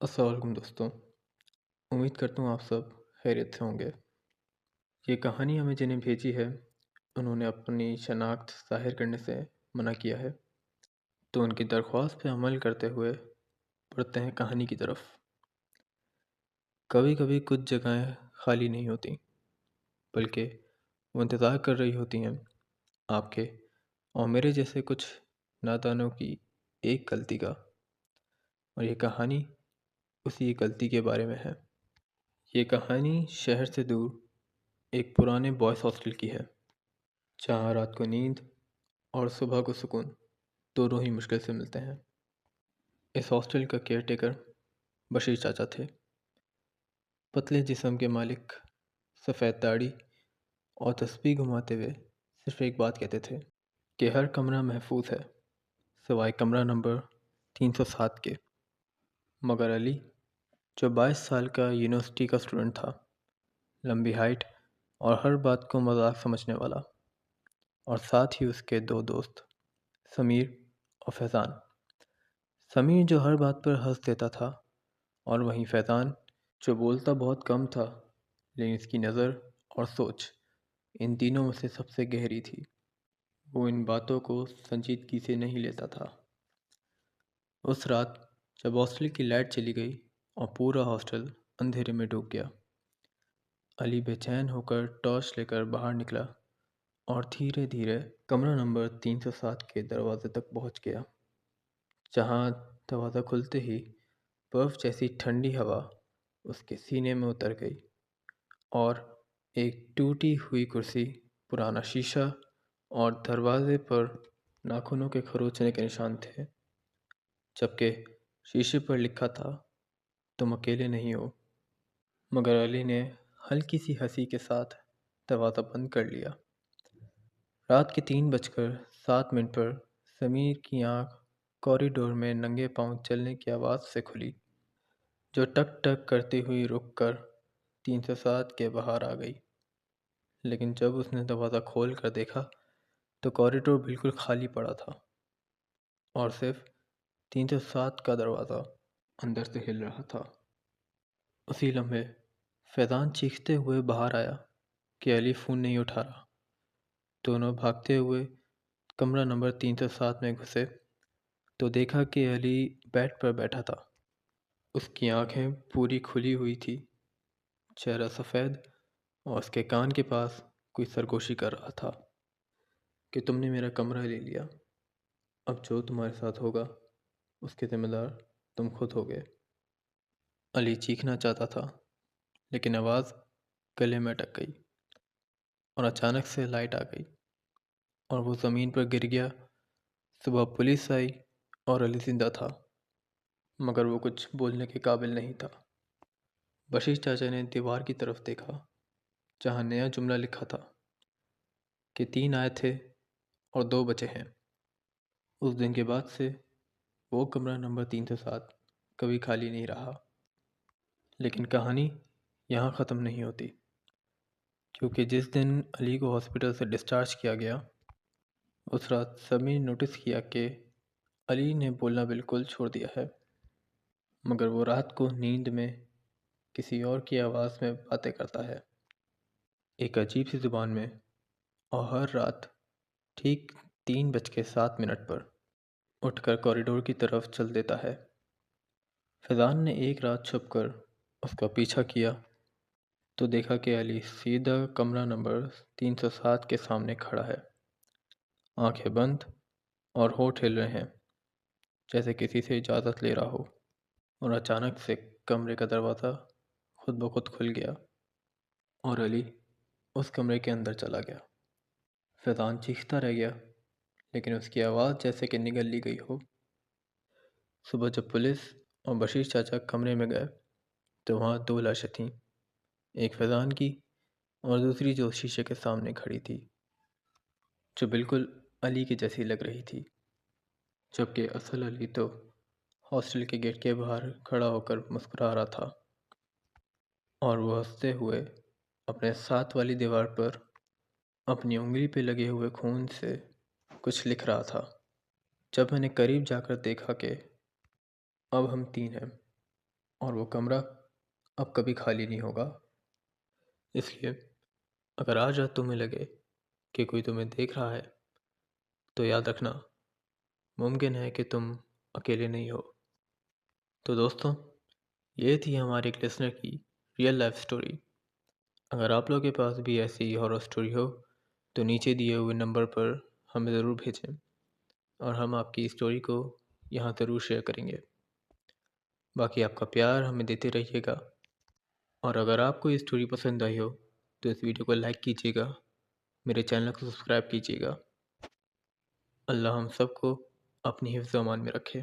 अस्सलाम वालेकुम दोस्तों। उम्मीद करता हूँ आप सब खैरियत से होंगे। ये कहानी हमें जिन्हें भेजी है उन्होंने अपनी शनाख्त ज़ाहिर करने से मना किया है, तो उनकी दरख्वास्त पे अमल करते हुए बढ़ते हैं कहानी की तरफ। कभी कभी कुछ जगहें खाली नहीं होती, बल्कि वो इंतज़ार कर रही होती हैं आपके और मेरे जैसे कुछ नादानों की एक गलती का। और ये कहानी उसी गलती के बारे में है। ये कहानी शहर से दूर एक पुराने बॉयज़ हॉस्टल की है, जहाँ रात को नींद और सुबह को सुकून दोनों ही मुश्किल से मिलते हैं। इस हॉस्टल का केयरटेकर बशीर चाचा थे। पतले जिस्म के मालिक, सफ़ेद दाढ़ी और तस्बीह घुमाते हुए सिर्फ एक बात कहते थे कि हर कमरा महफूज है सिवाय कमरा नंबर 307 के। मगर अली, जो 22 साल का यूनिवर्सिटी का स्टूडेंट था, लंबी हाइट और हर बात को मजाक समझने वाला, और साथ ही उसके दो दोस्त समीर और फैज़ान। समीर जो हर बात पर हंस देता था, और वहीं फैज़ान जो बोलता बहुत कम था, लेकिन इसकी नज़र और सोच इन तीनों में से सबसे गहरी थी। वो इन बातों को संजीदगी से नहीं लेता था। उस रात जब हॉस्टल की लाइट चली गई और पूरा हॉस्टल अंधेरे में डूब गया, अली बेचैन होकर टॉर्च लेकर बाहर निकला और धीरे धीरे कमरा नंबर 307 के दरवाजे तक पहुंच गया, जहां दरवाज़ा खुलते ही बर्फ़ जैसी ठंडी हवा उसके सीने में उतर गई और एक टूटी हुई कुर्सी, पुराना शीशा और दरवाजे पर नाखूनों के खरोंचने के निशान थे, जबकि शीशे पर लिखा था, तुम अकेले नहीं हो। मगर अली ने हल्की सी हंसी के साथ दरवाज़ा बंद कर लिया। रात के 3:07 पर समीर की आंख कॉरिडोर में नंगे पांव चलने की आवाज़ से खुली, जो टक टक करती हुई रुक कर 307 के बाहर आ गई। लेकिन जब उसने दरवाज़ा खोल कर देखा तो कॉरिडोर बिल्कुल खाली पड़ा था और सिर्फ 307 का दरवाज़ा अंदर से हिल रहा था। उसी लम्हे फैज़ान चीखते हुए बाहर आया कि अली फ़ोन नहीं उठा रहा। दोनों भागते हुए कमरा नंबर 307 में घुसे तो देखा कि अली बेड पर बैठा था। उसकी आंखें पूरी खुली हुई थी, चेहरा सफ़ेद, और उसके कान के पास कोई सरगोशी कर रहा था कि तुमने मेरा कमरा ले लिया, अब जो तुम्हारे साथ होगा उसके ज़िम्मेदार तुम खुद होगे। अली चीखना चाहता था, लेकिन आवाज़ गले में अटक गई और अचानक से लाइट आ गई और वो ज़मीन पर गिर गया। सुबह पुलिस आई और अली जिंदा था, मगर वो कुछ बोलने के काबिल नहीं था। बशीर चाचा ने दीवार की तरफ देखा, जहाँ नया जुमला लिखा था कि 3 आए थे और 2 बचे हैं। उस दिन के बाद से वो कमरा नंबर 307 कभी खाली नहीं रहा। लेकिन कहानी यहाँ ख़त्म नहीं होती, क्योंकि जिस दिन अली को हॉस्पिटल से डिस्चार्ज किया गया, उस रात समीर नोटिस किया कि अली ने बोलना बिल्कुल छोड़ दिया है, मगर वो रात को नींद में किसी और की आवाज़ में बातें करता है, एक अजीब सी ज़ुबान में, और हर रात ठीक 3:07 पर उठकर कॉरिडोर की तरफ चल देता है। फैज़ान ने एक रात छुपकर उसका पीछा किया तो देखा कि अली सीधा कमरा नंबर 307 के सामने खड़ा है, आंखें बंद और होठ हिल रहे हैं जैसे किसी से इजाज़त ले रहा हो। और अचानक से कमरे का दरवाज़ा खुद ब खुद खुल गया और अली उस कमरे के अंदर चला गया। फैज़ान चीखता रह गया, लेकिन उसकी आवाज़ जैसे कि निगल ली गई हो। सुबह जब पुलिस और बशीर चाचा कमरे में गए तो वहाँ 2 लाशें थीं, एक फैज़ान की और दूसरी जो शीशे के सामने खड़ी थी, जो बिल्कुल अली की जैसी लग रही थी, जबकि असल अली तो हॉस्टल के गेट के बाहर खड़ा होकर मुस्कुरा रहा था और वो हंसते हुए अपने साथ वाली दीवार पर अपनी उंगली पे लगे हुए खून से کچھ لکھ رہا تھا۔ جب میں نے قریب جا کر دیکھا کہ اب ہم 3 ہیں اور وہ کمرہ اب کبھی خالی نہیں ہوگا، اس لیے اگر آج رات تمہیں لگے کہ کوئی تمہیں دیکھ رہا ہے تو یاد رکھنا ممکن ہے کہ تم اکیلے نہیں ہو۔ تو دوستوں، یہ تھی ہمارے ایک لسنر کی ریئل لائف سٹوری۔ اگر آپ لوگوں کے پاس بھی ایسی ہارر سٹوری ہو تو نیچے دیے ہوئے نمبر پر ہمیں ضرور بھیجیں اور ہم آپ کی سٹوری کو یہاں ضرور شیئر کریں گے۔ باقی آپ کا پیار ہمیں دیتے رہیے گا، اور اگر آپ کو یہ سٹوری پسند آئی ہو تو اس ویڈیو کو لائک کیجیے گا، میرے چینل کو سبسکرائب کیجیے گا۔ اللہ ہم سب کو اپنی حفظ و امان میں رکھے۔